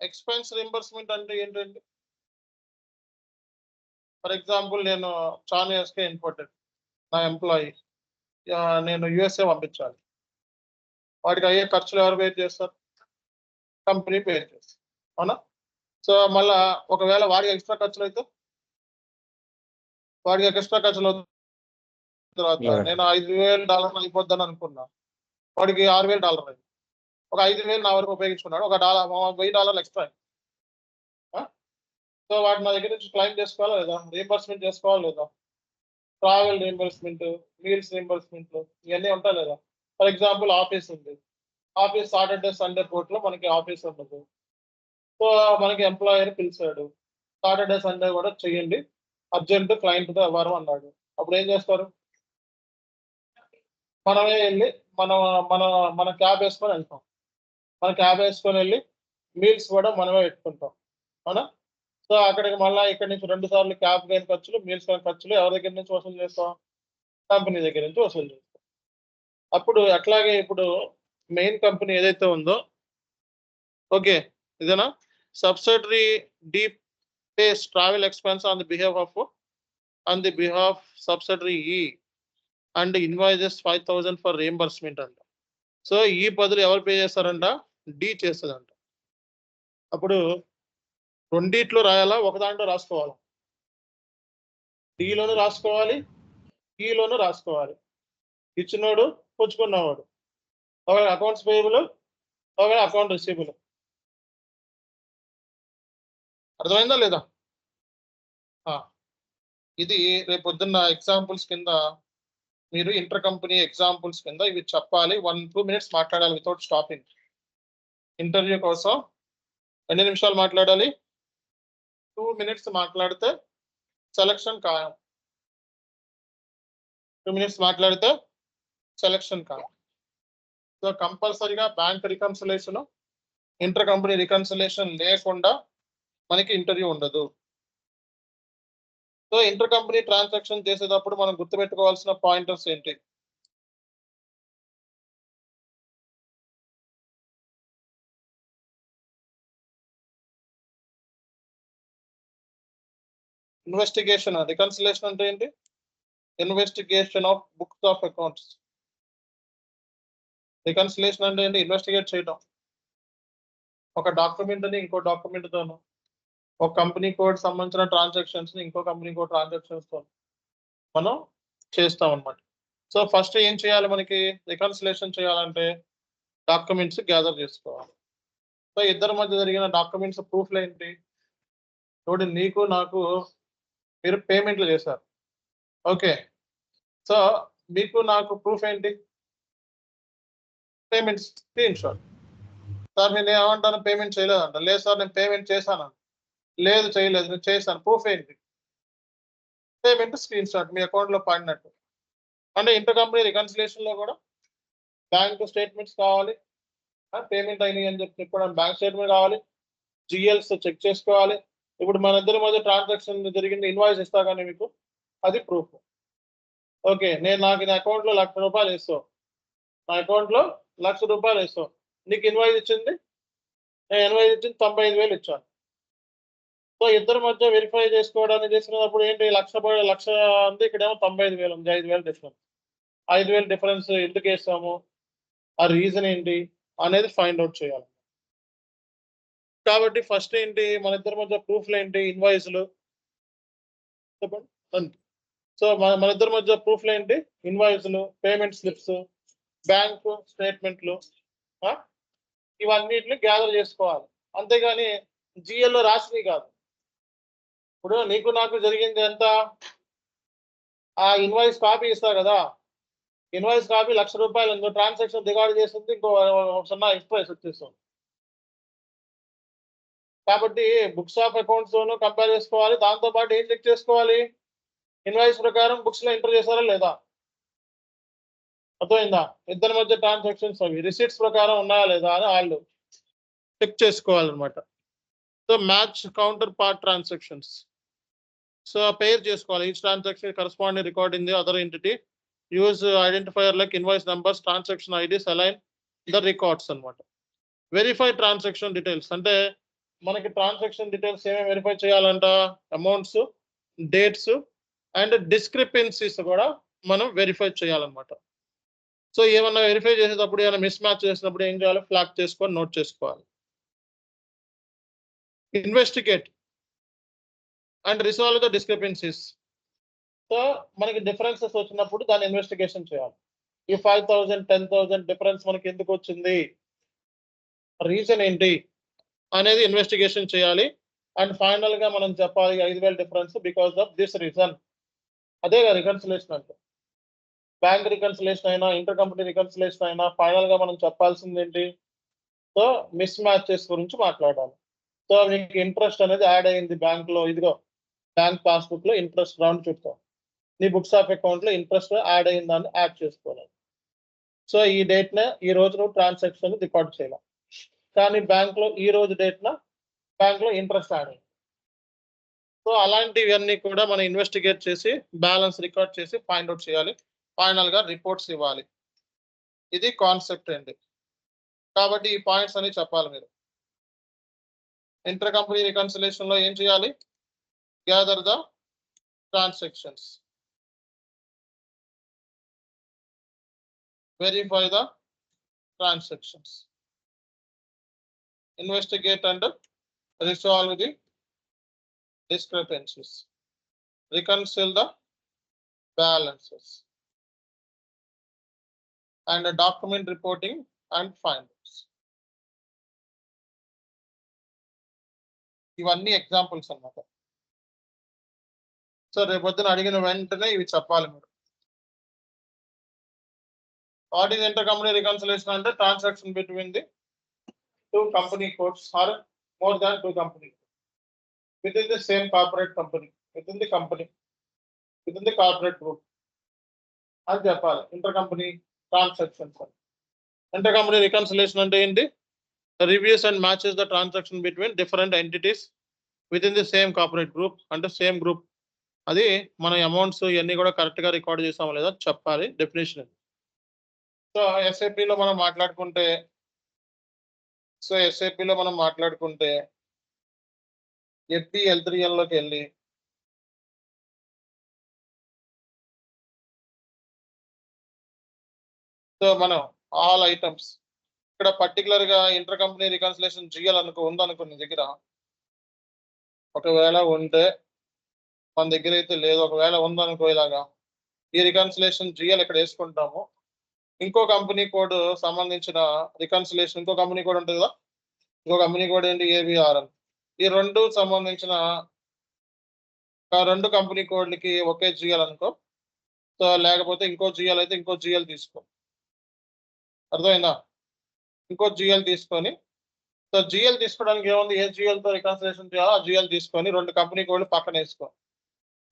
expense reimbursement అంటే ఏంటంటే ఫర్ ఎగ్జాంపుల్ నేను చాలా ఇయర్స్కే ఇంపార్టెంట్ నా ఎంప్లాయీ నేను యుఎస్ఏ పంపించాలి. వాడికి అయ్యే ఖర్చులు ఎవరు పే చేస్తారు? కంపెనీ పే చేస్తారు, అవునా? సో మళ్ళా ఒకవేళ వాడికి ఎక్స్ట్రా ఖర్చులు అయితే తర్వాత నేను $5,000 అయిపోద్దని అనుకున్నా, వాడికి $6,000 అయింది. ఒక 5,000 నా వరకు ఉపయోగించుకున్నాడు, ఒక $1,000 ఎక్స్ట్రా. సో వాటి నా దగ్గర నుంచి క్లెయిమ్ చేసుకోవాలా లేదా? రీఎంబర్స్మెంట్ చేసుకోవాలా లేదా? ట్రావెల్ రీంబర్స్మెంట్, మీల్స్ రీంబర్స్మెంట్ ఇవన్నీ ఉంటాయి లేదా. ఫర్ ఎగ్జాంపుల్ ఆఫీస్ ఉంది, ఆఫీస్ సాటర్డే సండే పూటలో మనకి ఆఫీస్ ఉండదు. సో మనకి ఎంప్లాయర్ పిలిచాడు, సాటర్డే సండే కూడా చెయ్యండి, అర్జెంట్ క్లయింట్తో ఎవరు అన్నాడు. అప్పుడు ఏం చేస్తారు? మనమే వెళ్ళి మన మన మన క్యాబ్ వేసుకొని వెళ్తాం. మన క్యాబ్ వేసుకొని వెళ్ళి మీల్స్ కూడా మనమే పెట్టుకుంటాం, అవునా? సో అక్కడికి మళ్ళీ ఇక్కడ నుంచి 2 సార్లు క్యాబ్ కానీ ఖర్చులు, మీల్స్ కానీ ఖర్చులు ఎవరి దగ్గర నుంచి వసూలు చేస్తాం? కంపెనీ దగ్గర నుంచి వసూలు చేస్తాం. అప్పుడు అట్లాగే ఇప్పుడు మెయిన్ కంపెనీ ఏదైతే ఉందో, ఓకే ఇదేనా, subsidiary D pays travel expense on the behalf subsidiary E and invoices 5,000 for reimbursement అంట. సో ఈ బదులు ఎవరు పే చేస్తారంట? డి చేస్తుందంట. అప్పుడు రెండిట్లో రాయాలా, ఒక దాంట్లో రాసుకోవాలా? డిలోను రాసుకోవాలి, ఈలోను రాసుకోవాలి. ఇచ్చినోడు పుచ్చుకున్నవాడు, ఒక అకౌంట్స్ పేయబుల్, ఒక అకౌంట్ రిసీబుల్. అర్థమైందా లేదా? ఇది రేపు పొద్దున్న ఎగ్జాంపుల్స్ కింద మీరు ఇంటర్ కంపెనీ ఎగ్జాంపుల్స్ కింద ఇవి చెప్పాలి. 1-2 minutes మాట్లాడాలి వితౌట్ స్టాపింగ్. ఇంటర్వ్యూ కోసం ఎన్ని నిమిషాలు మాట్లాడాలి? 2 minutes మాట్లాడితే సెలక్షన్ ఖాయం. 2 minutes మాట్లాడితే సెలక్షన్ ఖాయం. సో కంపల్సరీగా bank reconciliation, inter company reconciliation లేకుండా మనకి ఇంటర్వ్యూ ఉండదు. సో ఇంటర్ కంపెనీ ట్రాన్సాక్షన్ చేసేటప్పుడు మనం గుర్తుపెట్టుకోవాల్సిన పాయింటర్స్ ఏంటి? ఇన్వెస్టిగేషన్, రికన్సిలేషన్ అంటే ఏంటి? Investigation of books of accounts. Reconciliation అంటే ఏంటి? ఇన్వెస్టిగేట్ చేయడం. ఒక డాక్యుమెంట్ని ఇంకో డాక్యుమెంట్తోను, ఒక కంపెనీ కోడ్ సంబంధించిన ట్రాన్సాక్షన్స్ని ఇంకో కంపెనీ కోడ్ ట్రాన్సాక్షన్స్తో మనం చేస్తాం అన్నమాట. సో ఫస్ట్ ఏం చేయాలి? మనకి రికన్సిలేషన్ చేయాలంటే డాక్యుమెంట్స్ గ్యాదర్ చేసుకోవాలి. సో ఇద్దరి మధ్య జరిగిన డాక్యుమెంట్స్ ప్రూఫ్లు ఏంటి? చూడండి, నీకు నాకు మీరు పేమెంట్లు చేశారు, ఓకే. సో మీకు నాకు ప్రూఫ్ ఏంటి? Payment screen shot. సార్ నేను ఏమంటాను? పేమెంట్ చేయలేదంట. లేదు సార్ నేను పేమెంట్ చేశాను. లేదు చేయలేదు, నేను చేశాను. ప్రూఫ్ ఏంటి? పేమెంట్ స్క్రీన్ షాట్ మీ అకౌంట్లో పడినట్టు. అంటే ఇంటర్ కంపెనీ రికన్సిలేషన్లో కూడా బ్యాంక్ స్టేట్మెంట్స్ కావాలి, పేమెంట్ అయినాయి అని చెప్పి చెప్పడం బ్యాంక్ స్టేట్మెంట్ కావాలి, జిఎల్స్ చెక్ చేసుకోవాలి. ఇప్పుడు మన ఇద్దరి మధ్య ట్రాన్సాక్షన్ జరిగింది, ఇన్వాయిస్ ఇస్తా కానీ మీకు, అది ప్రూఫ్. ఓకే, నాకు నా అకౌంట్లో 1,00,000 రూపాయలు వేస్తావు, నా అకౌంట్లో 1,00,000 రూపాయలు వేస్తావు, నీకు ఇన్వాయిస్ ఇచ్చింది, నేను ఇన్వాయిస్ ఇచ్చింది 95,000 ఇచ్చాను. సో ఇద్దరి మధ్య వెరిఫై చేసుకోవడానికి చేసినప్పుడు ఏంటి? 1,00,000 ఉంది, ఇక్కడేమో 95,000 ఉంది, 5,000 డిఫరెన్స్. 5,000 డిఫరెన్స్ ఎందుకు వేస్తాము, ఆ రీజన్ ఏంటి అనేది ఫైండ్ అవుట్ చేయాలి. కాబట్టి ఫస్ట్ ఏంటి, మన ఇద్దరి మధ్య ప్రూఫ్లు ఏంటి? ఇన్వాయిస్లు. చెప్పండి. సో మన ఇద్దరి మధ్య ప్రూఫ్లు ఏంటి? ఇన్వాయిస్లు, పేమెంట్ స్లిప్స్, బ్యాంకు స్టేట్మెంట్లు, ఇవన్నిటిని గ్యాదర్ చేసుకోవాలి. అంతేగాని జిఎల్లో రాసినవి కాదు. ఇప్పుడు నీకు నాకు జరిగింది ఎంత? ఆ ఇన్వాయిస్ కాపీ ఇస్తా కదా, ఇన్వాయిస్ కాపీ 1,00,000 రూపాయలు, ఇంకో ట్రాన్సాక్షన్ రికార్డ్ చేస్తుంది, ఇంకో 0 ఎక్స్ట్రా వచ్చేస్తుంది. కాబట్టి బుక్స్ ఆఫ్ అకౌంట్స్ కంపేర్ చేసుకోవాలి. దాంతోపాటు ఏం చెక్ చేసుకోవాలి? ఇన్వాయిస్ ప్రకారం బుక్స్ లో ఎంటర్ చేశారా లేదా, అర్థమైందా? ఇద్దరి మధ్య ట్రాన్సాక్షన్స్ అవి రిసీట్స్ ప్రకారం ఉన్నాయా లేదా అని వాళ్ళు చెక్ చేసుకోవాలన్నమాట. So match counterpart transactions. So pair చేసుకోవాలి. Each transaction corresponding record in the other entity. Use identifier like invoice numbers, transaction IDs, align the records అన్నమాట. వెరిఫై ట్రాన్సాక్షన్ డీటెయిల్స్ అంటే మనకి ట్రాన్సాక్షన్ డీటెయిల్స్ ఏమేమి వెరిఫై చేయాలంట? అమౌంట్స్, డేట్స్ అండ్ డిస్క్రిపెన్సీస్ కూడా మనం వెరిఫై చేయాలన్నమాట. సో ఏమన్నా వెరిఫై చేసేటప్పుడు ఏమైనా మిస్ మ్యాచ్ చేసినప్పుడు ఏం చేయాలి? ఫ్లాగ్ చేసుకొని నోట్ చేసుకోవాలి. Investigate and resolve the discrepancies. So మనకి డిఫరెన్సెస్ వచ్చినప్పుడు దాన్ని ఇన్వెస్టిగేషన్ చేయాలి. ఈ 5,000, 10,000 డిఫరెన్స్ మనకి ఎందుకు వచ్చింది, రీజన్ ఏంటి అనేది ఇన్వెస్టిగేషన్ చేయాలి. అండ్ ఫైనల్ గా మనం చెప్పాలి 5,000 difference because of this reason అదే రికన్సిలేషన్ అంటే. బ్యాంక్ రికన్సిలేషన్ అయినా ఇంటర్ కంపెనీ రికన్సిలేషన్ అయినా ఫైనల్ గా మనం చెప్పాల్సింది ఏంటి? సో మిస్ మ్యాచెస్ గురించి మాట్లాడాలి. సో నీకు ఇంట్రెస్ట్ అనేది యాడ్ అయింది బ్యాంక్ లో, ఇదిగో బ్యాంక్ పాస్బుక్ లో ఇంట్రెస్ట్ రౌండ్ చూస్తాం. నీ బుక్స్ ఆఫ్ అకౌంట్ లో ఇంట్రెస్ట్ యాడ్ అయిందని యాడ్ చేసుకోవాలి. సో ఈ డేట్ నే ఈ రోజు నువ్వు ట్రాన్సాక్షన్ రికార్డ్ చేయాలి. కానీ బ్యాంక్ లో ఈ రోజు డేట్ న బ్యాంక్ లో ఇంట్రెస్ట్ యాడ్ అయింది. సో అలాంటివన్నీ కూడా మనం ఇన్వెస్టిగేట్ చేసి బ్యాలెన్స్ రికార్డ్ చేసి ఫైండ్ అవుట్ చేయాలి. ఫైనల్ గా రిపోర్ట్స్ ఇవ్వాలి. ఇది కాన్సెప్ట్ అండి. కాబట్టి ఈ పాయింట్స్ అని చెప్పాలి మీరు. ఇంటర్ కంపెనీ రికన్సిలేషన్ లో ఏం చేయాలి? Gather the transactions, verify the transactions, investigate and resolve the discrepancies, reconcile the balances, and document reporting and findings. ఇవన్నీ ఎగ్జాంపుల్స్ అన్నమాట. సో రేపొద్దున అడిగిన వెంటనే ఇవి చెప్పాలి మీరు. What is inter company reconciliation అంటే transaction between the two company codes or more than two companies within the same corporate company, within the company, within the corporate group. అది చెప్పాలి inter company transactions. Inter company reconciliation అంటే ఏంటి? Reviews and matches the transaction between different entities with in the same corporate group. అంటే సేమ్ గ్రూప్, అది మన అమౌంట్స్ ఇవన్నీ కూడా కరెక్ట్ గా రికార్డ్ చేసామో లేదా చెప్పాలి. డెఫినేషన్. సో ఎస్ఏపిలో మనం మాట్లాడుకుంటే FBL3L లోకి వెళ్ళి సో మనం ఆల్ ఐటమ్స్ ఇక్కడ పర్టికులర్ గా ఇంటర్ కంపెనీ రికన్సిలేషన్ జిఎల్ ఉందనుకో నీ దగ్గర. ఒకవేళ ఉంటే మన దగ్గర అయితే లేదు, ఒకవేళ ఉందనుకో ఇలాగా ఈ రికన్సిలేషన్ జిఎల్ ఇక్కడ వేసుకుంటాము. ఇంకో కంపెనీ కోడ్ సంబంధించిన రికన్సిలేషన్ ఇంకో కంపెనీ కోడ్ ఉంటుంది కదా, ఇంకో కంపెనీ కోడ్ ఏంటి? ABR అని. ఈ రెండు సంబంధించిన రెండు కంపెనీ కోడ్లకి ఒకే జిఎల్ అనుకో. సో లేకపోతే ఇంకో జిఎల్ అయితే ఇంకో జిఎల్ తీసుకో. అర్థమైందా? ఇంకో జిఎల్ తీసుకొని, సో జిఎల్ తీసుకోవడానికి ఏముంది? ఏ జిఎల్ తో రికన్సిలేషన్ చేయాలో ఆ జిఎల్ తీసుకొని రెండు కంపెనీ కోడ్లు పక్కన వేసుకో.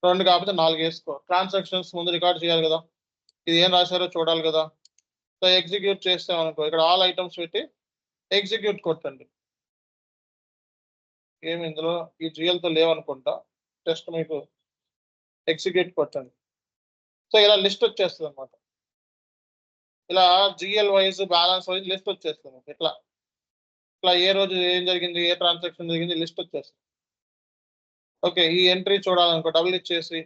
రెండు కాకపోతే 4 వేసుకో. ట్రాన్సాక్షన్స్ ముందు రికార్డ్ చేయాలి కదా, ఇది ఏం రాశారో చూడాలి కదా. సో ఎగ్జిక్యూట్ చేస్తామనుకో, ఇక్కడ ఆల్ ఐటమ్స్ పెట్టి ఎగ్జిక్యూట్ కొట్టండి. ఏమి ఇందులో ఈ జిఎల్ తో లేవనుకుంటా, జస్ట్ మీకు ఎగ్జిక్యూట్ కొట్టండి. సో ఇలా లిస్ట్ వచ్చేస్తుంది అనమాట. ఇలా GL wise balance wise list వచ్చేస్తుంది. ఇట్లా ఏ రోజు ఏం జరిగింది, ఏ ట్రాన్సాక్షన్ జరిగింది లిస్ట్ వచ్చేస్తుంది. ఓకే, ఈ ఎంట్రీ చూడాలనుకో డబుల్ ఇచ్చేసి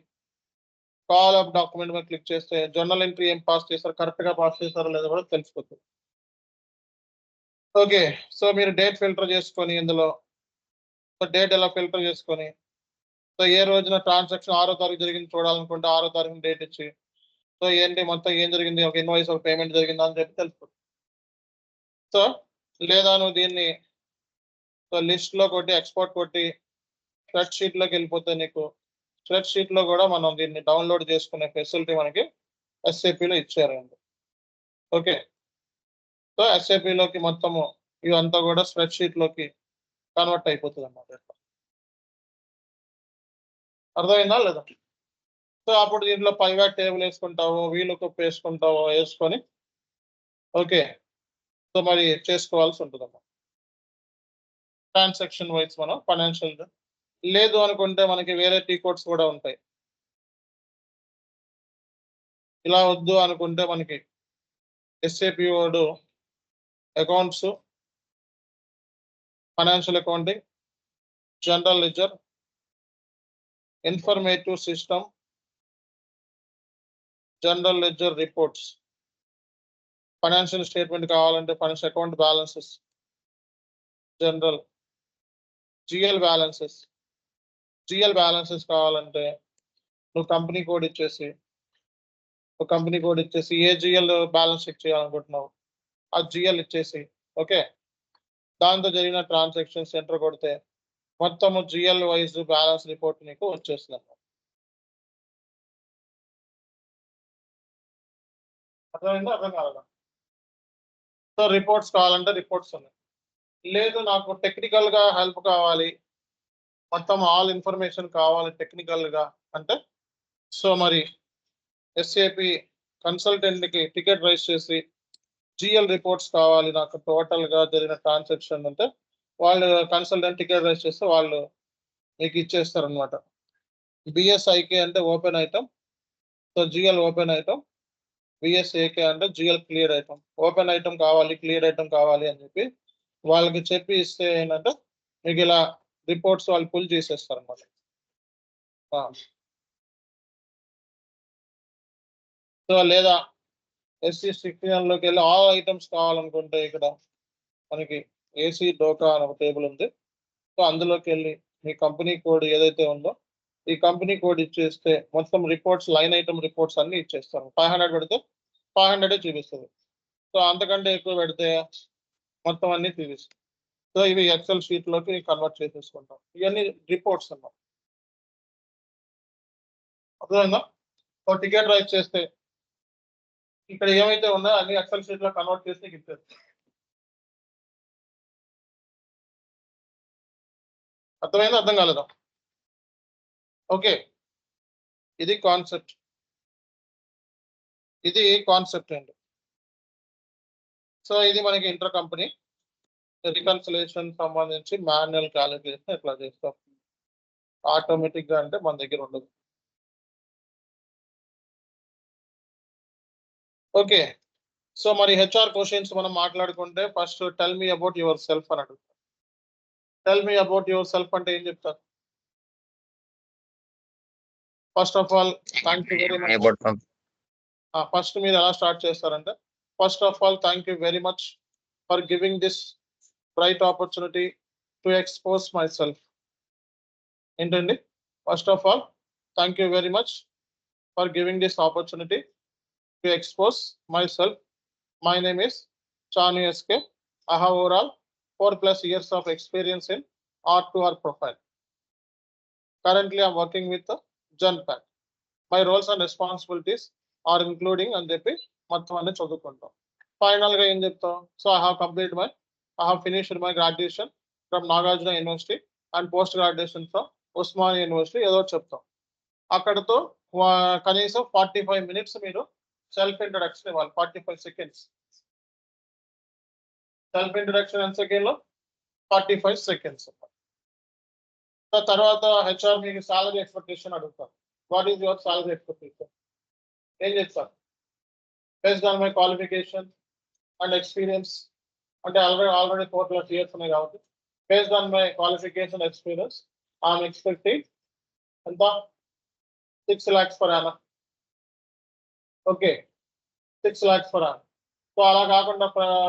కాల్ అప్ డాక్యుమెంట్ మీద క్లిక్ చేస్తే జర్నల్ ఎంట్రీ ఏం పాస్ చేస్తారు, కరెక్ట్ గా పాస్ చేస్తారో లేదో కూడా తెలిసిపోతుంది. ఓకే, సో మీరు డేట్ ఫిల్టర్ చేసుకొని ఇందులో డేట్ ఎలా ఫిల్టర్ చేసుకొని, సో ఏ రోజున ట్రాన్సాక్షన్ 6వ తారీఖు జరిగింది చూడాలనుకుంటే 6వ తారీఖు డేట్ ఇచ్చి, సో ఏంటి మొత్తం ఏం జరిగింది, ఒక ఇన్వాయిస్ ఒక పేమెంట్ జరిగిందా అని చెప్పి తెలుస్తుంది. సో లేదా నువ్వు దీన్ని సో లిస్ట్ లో కొట్టి ఎక్స్పోర్ట్ కొట్టి స్ప్రెడ్ షీట్ లోకి వెళ్ళిపోతే నీకు స్ప్రెడ్ షీట్ లో కూడా మనం దీన్ని డౌన్లోడ్ చేసుకునే ఫెసిలిటీ మనకి SAPలో ఇచ్చారండి. ఓకే, సో SAPలోకి మొత్తము ఇవంతా కూడా స్ప్రెడ్ షీట్ లోకి కన్వర్ట్ అయిపోతుంది అన్నమాట. అర్థమైందా లేదా? సో అప్పుడు దీంట్లో పైవాట్ టేబుల్ వేసుకుంటావో వీలుకప్ వేసుకుంటావో వేసుకొని ఓకే, సో మరి చేసుకోవాల్సి ఉంటుంది అన్నమాట. ట్రాన్సాక్షన్ వైజ్ మనం ఫైనాన్షియల్ లేదు అనుకుంటే మనకి వేరే టీ కోడ్స్ కూడా ఉంటాయి. ఇలా వద్దు అనుకుంటే మనకి SAP వాడు accounts, financial accounting, general ledger, informative system, general ledger reports, financial statement కావాలంటే financial account balances, general GL balances కావాలంటే నువ్వు కంపెనీ కోడ్ ఇచ్చేసి ఏ జిఎల్ బ్యాలెన్స్ చెక్ చేయాలనుకుంటున్నావు ఆ జిఎల్ ఇచ్చేసి ఓకే, దాంతో జరిగిన ట్రాన్సాక్షన్స్ ఎంటర్ కొడితే మొత్తము జిఎల్ వైజ్ బ్యాలెన్స్ రిపోర్ట్ నీకు వచ్చేస్తుంది. అర్థమైందా అర్థం కావాలా? సో రిపోర్ట్స్ కావాలంటే రిపోర్ట్స్ ఉన్నాయి. లేదు నాకు టెక్నికల్ గా హెల్ప్ కావాలి, మొత్తం ఆల్ ఇన్ఫర్మేషన్ కావాలి టెక్నికల్ గా అంటే, సో మరి ఎస్ఏపి కన్సల్టెంట్ కి టికెట్ రైజ్ చేసి జిఎల్ రిపోర్ట్స్ కావాలి నాకు టోటల్ గా జరిగిన ట్రాన్సాక్షన్ అంటే, వాళ్ళు కన్సల్టెంట్ టికెట్ రైజ్ చేస్తే వాళ్ళు మీకు ఇచ్చేస్తారు అనమాట. బిఎస్ఐకే అంటే open item, so GL open item, BSAK అంటే GL clear item. Open item కావాలి, క్లియర్ ఐటమ్ కావాలి అని చెప్పి వాళ్ళకి చెప్పి ఇస్తే ఏంటంటే మీకు ఇలా రిపోర్ట్స్ వాళ్ళు పుల్ చేసేస్తారు అనమాట. సో లేదా ఎస్సీ లోకి వెళ్ళి ఆల్ ఐటమ్స్ కావాలనుకుంటే ఇక్కడ మనకి ఏసీ డోకా అని ఒక టేబుల్ ఉంది. సో అందులోకి వెళ్ళి మీ కంపెనీ కోడ్ ఏదైతే ఉందో ఈ కంపెనీ కోడ్ ఇచ్చేస్తే మొత్తం రిపోర్ట్స్ లైన్ ఐటమ్ రిపోర్ట్స్ అన్ని ఇచ్చేస్తారు. 500 పెడితే 500 చూపిస్తుంది. సో అంతకంటే ఎక్కువ పెడితే మొత్తం అన్ని చూపిస్తుంది. సో ఇవి ఎక్సెల్ షీట్ లోకి కన్వర్ట్ చేసేసుకుంటాం. ఇవన్నీ రిపోర్ట్స్ అన్నమాట. అర్థమైందా? సో టికెట్ రైజ్ చేస్తే ఇక్కడ ఏమైతే ఉన్నాయో అన్ని ఎక్సెల్ షీట్ లో కన్వర్ట్ చేసి ఇచ్చేది. అర్థమైందా అర్థం కాలేదా? ఓకే, ఇది కాన్సెప్ట్, ఇది కాన్సెప్ట్ అండి. సో ఇది మనకి ఇంటర్ కంపెనీ రికన్సిలేషన్ సంబంధించి మాన్యువల్ క్యాలిక్యులేషన్ ఎట్లా చేస్తాం, ఆటోమేటిక్ గా అంటే మన దగ్గర ఉండదు. ఓకే, సో మరి హెచ్ఆర్ క్వశ్చన్స్ మనం మాట్లాడుకుంటే first tell me about your self అని అడుగుతారు. Tell me about your self అంటే ఏం చెప్తారు? First of all thank you very much. First మీరు ఎలా స్టార్ట్ చేస్తారంటే, first of all thank you very much for giving this bright opportunity to expose my self. ఏంటండి? First of all thank you very much for giving this opportunity to expose myself. My name is Chanu SK. I have overall 4+ years of experience in R2R profile. Currently, I'm working with the Genpact. My roles and responsibilities are including and చెప్పి మొత్తం అన్ని చదువుకుంటాం. ఫైనల్ గా ఏం చెప్తాం? So I have finished my graduation from Nagarjuna University and post graduation from Osmania University. ఏదో చెప్తాం. అక్కడతో కనీసం 45 minutes మీరు సెల్ఫ్ ఇంట్రడక్షన్ ఇవ్వాలి. 45 seconds సెల్ఫ్ ఇంట్రడక్షన్ ఎంత సెకండ్ లో 45 seconds. తర్వాత హెచ్ఆర్ మీకు సాలరీ ఎక్స్పెక్టేషన్ అడుగుతారు. What is your salary expectation? ఏం చేస్తారు? Based on my qualification and experience అంటే ఆల్రెడీ 4+ years ఉన్నాయి కాబట్టి based on my qualification experience I'm expecting ఎంత 6 lakhs per annum. Okay, 6 lakhs per annum. So అలా కాకుండా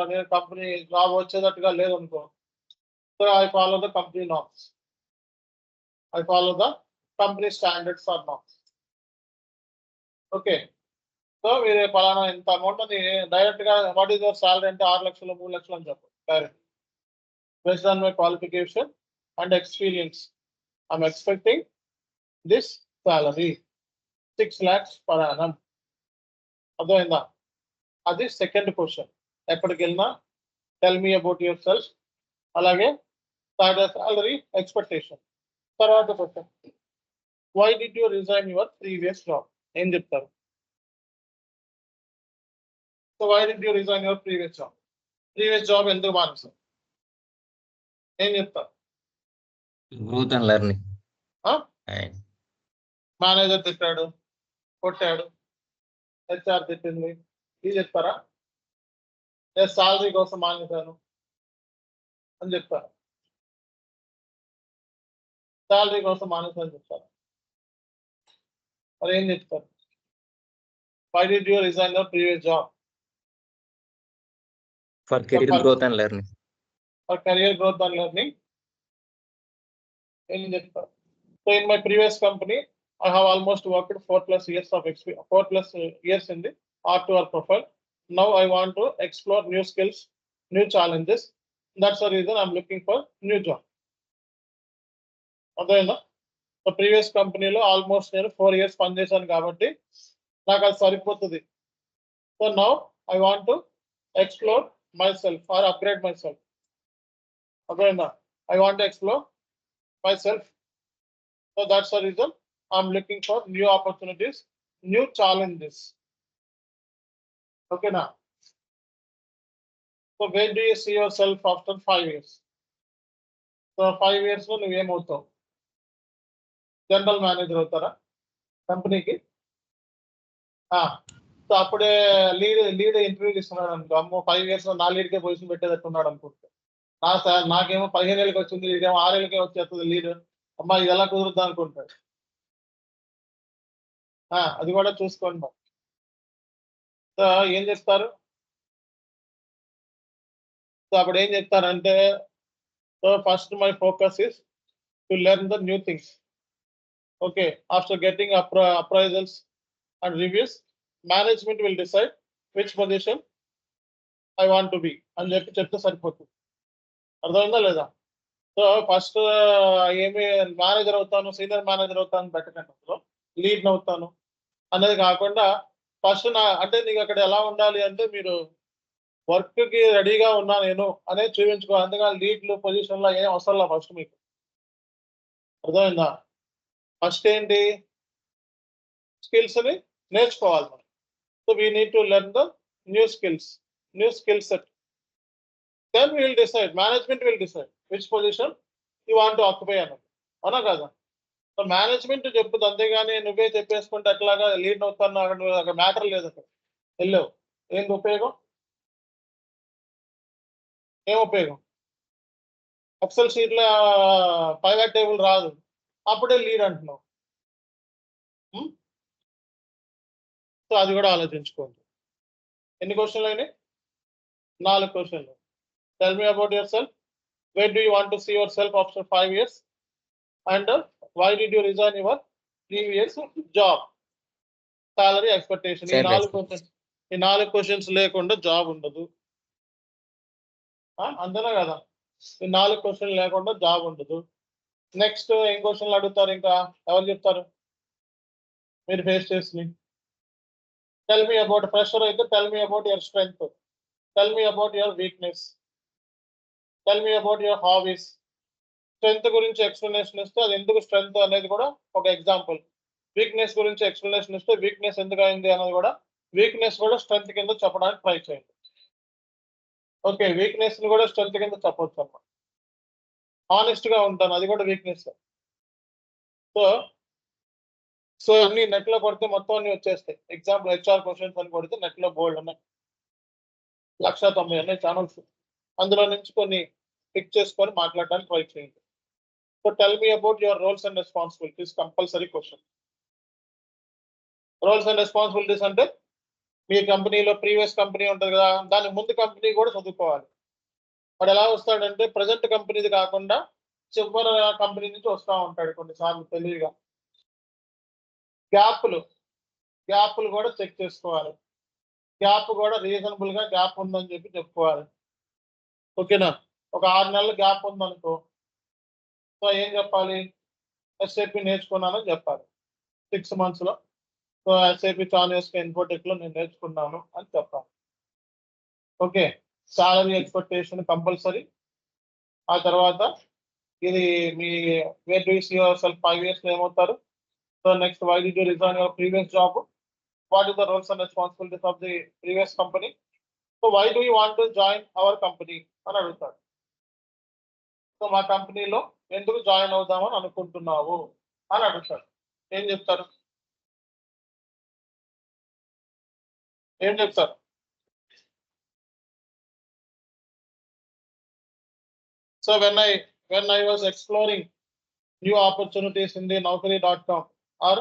నేను కంపెనీ జాబ్ వచ్చేటట్టుగా లేదనుకో, so I follow the company norms, I follow the company standards or norms. Okay, so మీరు పలానా ఇంత అమౌంట్ అని డైరెక్ట్ గా వాట్ ఈస్ యువర్ సాలరీ అంటే 6 లక్షలు 3 లక్షలు అని చెప్పు direct. Based on my qualification and experience I'm expecting this salary 6 lakhs per annum. అర్థమైందా? అది సెకండ్ క్వశ్చన్. ఎక్కడికి వెళ్ళినా tell me about yourself, అలాగే సాలరీ ఎక్స్పెక్టేషన్. తర్వాత question, why did you resign your previous job? ఏం చెప్తారు? So why did you resign your previous job? Previous job ఎందుకు మానేశారు? ఏం చెప్తారు? Growth and learning. మేనేజర్ తిట్టాడు, కొట్టాడు, హెచ్ఆర్ తిట్టింది, ఇది చెప్తారా? నేను సాలరీ కోసం మానేశాను అని చెప్తారా? సాలరీ కోసం మానేశాను చెప్తారా? మరి ఏం చెప్తారు? Why did you resign your previous job? For career growth and learning. For career growth and learning. ఏం చెప్తారు? So in my previous company I have almost worked 4+ years of experience, 4+ years in the R2R profile. Now I want to explore new skills, new challenges. That's the reason I'm looking for new job. అర్థమైందా? సో ప్రీవియస్ కంపెనీలో ఆల్మోస్ట్ నేను 4 years పనిచేశాను కాబట్టి నాకు అది సరిపోతుంది. So now I want to explore myself or upgrade myself. Again, I want to explore myself. So that's the reason I'm looking for new opportunities, new challenges. Okay, now. So where do you see yourself after 5 years? So 5 years లో నువ్వేమవుతావు? జనరల్ మేనేజర్ అవుతారా కంపెనీకి? సో అప్పుడే లీడ్ ఇంటర్వ్యూ ఇస్తున్నాడు అనుకో, అమ్మో 5 years లో నా లీడ్కే పొజిషన్ పెట్టేటట్టున్నాడు అనుకుంటే, సార్ నాకేమో 15 ఏళ్ళకి వచ్చింది, ఇదేమో 6 ఏళ్ళకే వచ్చేస్తుంది లీడ్, అమ్మా ఇది ఎలా కుదురుద్దా అనుకుంటాడు. అది కూడా చూసుకోండి. సో ఏం చేస్తారు? సో అప్పుడు ఏం చెప్తారంటే, so first my focus is to learn the new things. Okay, after getting appraisals and reviews, management will decide which position I want to be అని చెప్తే సరిపోతుంది. అర్థమైందా లేదా? సో ఫస్ట్ ఏమి మేనేజర్ అవుతాను, సీనియర్ మేనేజర్ అవుతాను పెట్టకండి, లీడ్ అవుతాను అనేది కాకుండా ఫస్ట్ అంటే నీకు అక్కడ ఎలా ఉండాలి అంటే, మీరు వర్క్ కి రెడీగా ఉన్నా నేను అనేది చూపించుకోవాలి. అందుకని లీడ్లు పొజిషన్ లో ఏం అవసరం లేదు ఫస్ట్ మీకు. అర్థమైందా? ఫస్ట్ ఏంటి, స్కిల్స్ ని నేర్చుకోవాలి మనం. So we need to learn the new skill set. Then will decide, management will decide which position you want to occupy అన్నది. అవునా కదా? సో మేనేజ్మెంట్ చెప్పుతుంది, అంతేగాని నువ్వే చెప్పేసుకుంటే ఎట్లాగా లీడ్ అవుతాను అక్కడ మ్యాటర్ లేదు. అక్కడ వెళ్ళావు ఏంటి ఉపయోగం? ఏం ఉపయోగం? ఎక్సెల్ షీట్ లో పైవట్ టేబుల్ రాదు, అప్పుడే లీడ్ అంటున్నావు. సో అది కూడా ఆలోచించుకోండి. ఎన్ని క్వశ్చన్లు అయినాయి? 4 క్వశ్చన్లు. Tell me about yourself. Where do you want to see yourself after 5 years? And why did you resign your previous job? Salary expectation. ఈ 4 క్వశ్చన్స్ లేకుండా జాబ్ ఉండదు. అంతేనా కదా? ఈ 4 క్వశ్చన్లు లేకుండా జాబ్ ఉండదు. నెక్స్ట్ ఏం క్వశ్చన్లు అడుగుతారు? ఇంకా ఎవరు చెప్తారు మీరు ఫేస్ చేసి? టెల్ మీ అబౌట్, ప్రెషర్ అయితే tell me about your strength, tell me about your weakness, tell me about your hobbies. Strength గురించి ఎక్స్ప్లెనేషన్ ఇస్తే అది ఎందుకు స్ట్రెంగ్త్ అనేది కూడా ఒక ఎగ్జాంపుల్. వీక్నెస్ గురించి ఎక్స్ప్లెనేషన్ ఇస్తే వీక్నెస్ ఎందుకు అయింది అనేది కూడా, వీక్నెస్ కూడా స్ట్రెంగ్త్ కింద చెప్పడానికి ట్రై చేయండి. ఓకే, వీక్నెస్ ని కూడా స్ట్రెంగ్త్ కింద చెప్పొచ్చు అన్నమాట. ఆనెస్ట్ గా ఉంటాను, అది కూడా వీక్నెస్. సో అన్ని నెట్ లో కొడితే మొత్తం అన్ని వచ్చేస్తాయి. ఎగ్జాంపుల్ HR క్వశ్చన్స్ అని కొడితే నెట్ లో బోల్డ్ ఉన్నాయి, 190 ఉన్నాయి ఛానల్స్. అందులో నుంచి కొన్ని పిక్ చేసుకొని మాట్లాడడానికి ట్రై చేయండి. So tell me about your roles and responsibilities, compulsory question. Roles and responsibilities అంటే మీ కంపెనీలో ప్రీవియస్ కంపెనీ ఉంటుంది కదా, దాని ముందు కంపెనీ కూడా చదువుకోవాలి. వాడు ఎలా వస్తాడంటే ప్రజెంట్ కంపెనీది కాకుండా చివరి కంపెనీ నుంచి వస్తూ ఉంటాడు కొన్నిసార్లు తెలివిగా. గ్యాప్లు కూడా చెక్ చేసుకోవాలి. గ్యాప్ కూడా రీజనబుల్ గా గ్యాప్ ఉందని చెప్పి చెప్పుకోవాలి. ఓకేనా? ఒక 6 నెలల గ్యాప్ ఉందనుకో, సో ఏం చెప్పాలి? SAP నేర్చుకున్నానని చెప్పాలి 6 months లో. సో SAP చానియస్కి ఇన్ఫోటెక్ లో నేను నేర్చుకున్నాను అని చెప్పాలి. Okay, salary expectation compulsory. ఆ తర్వాత ఇది మీ where do you see yourself 5 years లో ఏమవుతారు? So next, why did you resign your previous job? What is the roles and responsibilities of the previous company? So why do you want to join our company అని అడుగుతాడు. సో మా కంపెనీలో ఎందుకు జాయిన్ అవుదామని అనుకుంటున్నావు అని అడుగుతాడు. ఏం చెప్తారు? So when I was exploring new opportunities in the Naukri.com or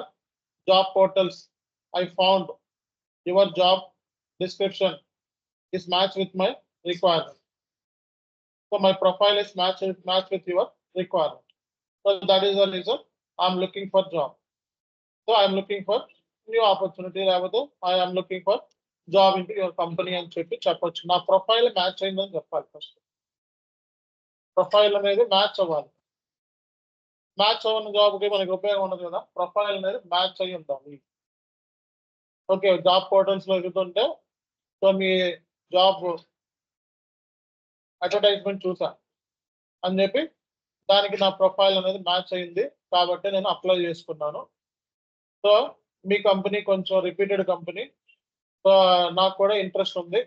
job portals, I found your job description is matched with my requirement. So my profile is matched with your requirement. So that is the reason I'm looking for job. So I'm looking for new opportunity. I am looking for job into your company అని చెప్పొచ్చు. నా ప్రొఫైల్ మ్యాచ్ అయిందని చెప్పాలి. ఫస్ట్ ప్రొఫైల్ అనేది మ్యాచ్ అవ్వాలి. మ్యాచ్ అవ్వని జాబ్కి మనకి ఉపయోగం ఉండదు కదా. ప్రొఫైల్ అనేది మ్యాచ్ అయ్యి ఉండాలి. ఓకే, జాబ్ పోర్టల్స్ లో ఎదుగుతుంటే సో మీ జాబ్ అడ్వర్టైజ్మెంట్ చూసా అని చెప్పి దానికి నా ప్రొఫైల్ అనేది మ్యాచ్ అయింది కాబట్టి నేను అప్లై చేసుకున్నాను. సో మీ కంపెనీ కొంచెం రిపీటెడ్ కంపెనీ, సో నాకు కూడా ఇంట్రెస్ట్ ఉంది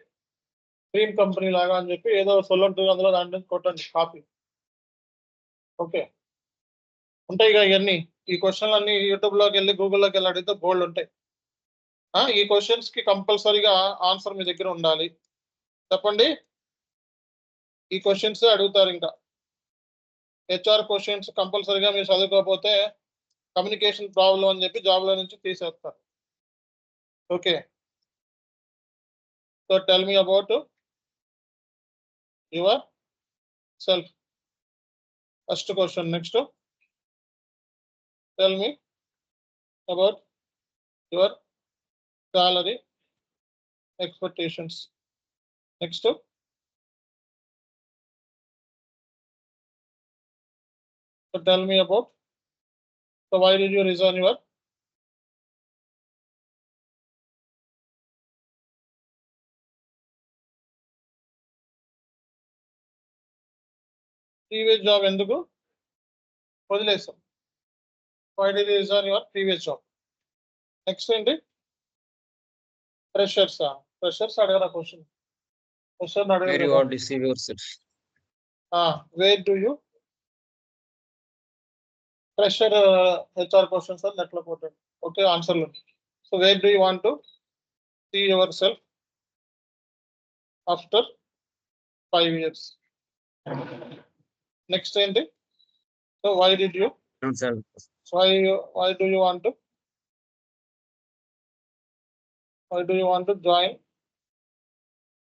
డ్రీమ్ కంపెనీ లాగా అని చెప్పి ఏదో సొల్లంటూ అందులో దాని నుంచి కొట్టండి కాపీ. ఓకే, ఉంటాయి ఇక ఇవన్నీ. ఈ క్వశ్చన్లు అన్ని యూట్యూబ్లోకి వెళ్ళి గూగుల్లోకి వెళ్ళి అడిగితే బోల్డ్ ఉంటాయి. ఈ క్వశ్చన్స్కి కంపల్సరీగా ఆన్సర్ మీ దగ్గర ఉండాలి. చెప్పండి, ఈ క్వశ్చన్స్ అడుగుతారు. ఇంకా హెచ్ఆర్ క్వశ్చన్స్ కంపల్సరీగా మీరు చదువుకోకపోతే కమ్యూనికేషన్ ప్రాబ్లం అని చెప్పి జాబ్లో నుంచి తీసేస్తారు. Okay, so tell me about your self. First question. Next, tell me about your salary expectations. Next, so tell me about, so why did you resign your previous job? ఎందుకు వదిలేసాం? Why did you resign your previous job? Next ఏంటి? Freshers. Freshers అడగరా క్వశ్చన్? క్వశ్చన్ Where you అడగరా? want to deceive yourself. Where do you fresher HR questions are నెట్లో పోతాడు. ఓకే, ఆన్సర్లు. So where do you want to see yourself after 5 years? Next ఏంటి? So why did you, why do you want to join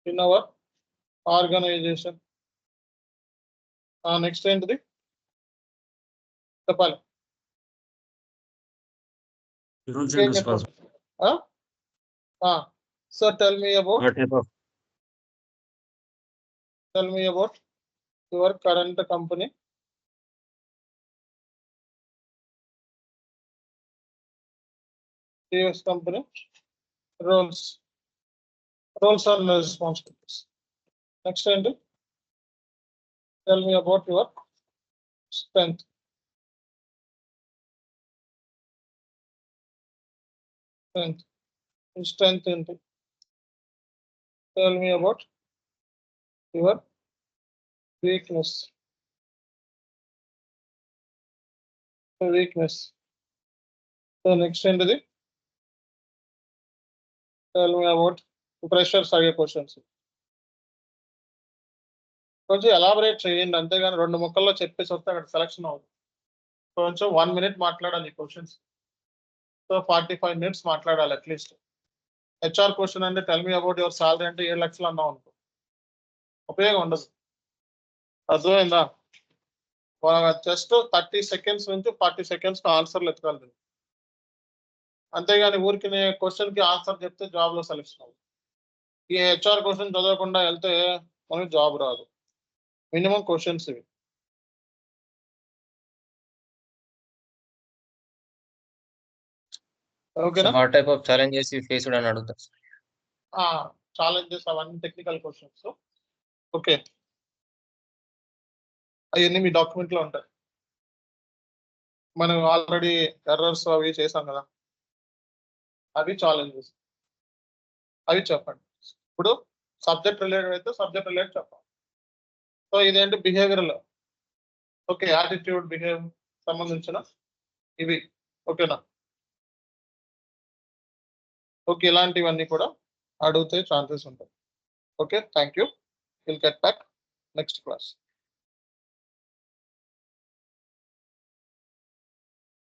in our organization? Next ఏంటిది చెప్పాలి. So tell me about your current company, previous company, roles and responsibilities. Next ఏంటి? Tell me about your strength. Strength ఏంటి? Tell me about your weakness. So next ఏంటిది? Tell me about pressures అయ్యే క్వశ్చన్స్. కొంచెం ఎలాబరేట్ చేయండి, అంతేగాని 2 ముక్కల్లో చెప్పేసి వస్తే అక్కడ సెలక్షన్ అవుతుంది. కొంచెం 1 minute మాట్లాడాలి క్వశ్చన్స్. సో 45 minutes మాట్లాడాలి అట్లీస్ట్. హెచ్ఆర్ క్వశ్చన్ అంటే tell me about your salary అంటే 7 లక్షలు అన్నాం అనుకో, ఉపయోగం ఉండదు. అర్థమైందా? జస్ట్ 30 seconds నుంచి 40 seconds ఆన్సర్లు ఎత్తుకోవాలి. అంతేగాని ఊరికి క్వశ్చన్ కి ఆన్సర్ చెప్తే జాబ్ లో సెలెక్షన్ అవుతుంది. ఈ హెచ్ఆర్ క్వశ్చన్ చదవకుండా వెళ్తే మనకి జాబ్ రాదు. మినిమం క్వశ్చన్స్ ఇవి. ఓకేనా? What type of challenges you faced అని అడుగుతారు. ఛాలెంజెస్ అవన్నీ టెక్నికల్ క్వశ్చన్స్. ఓకే, అవన్నీ మీ డాక్యుమెంట్ లో ఉంటాయి. మనం ఆల్రెడీ ఎర్రర్స్ అవి చేసాం కదా, అవి ఛాలెంజెస్. అవి చెప్పండి. ఇప్పుడు సబ్జెక్ట్ రిలేటెడ్ అయితే సబ్జెక్ట్ రిలేటెడ్ చెప్పాలి. సో ఇదేంటి బిహేవియరల్. ఓకే, యాటిట్యూడ్ బిహేవ్ సంబంధించిన ఇవి. ఓకేనా? ఓకే, ఇలాంటివన్నీ కూడా అడిగితే ఛాన్సెస్ ఉంటాయి. Okay, thank you. Will get back next class.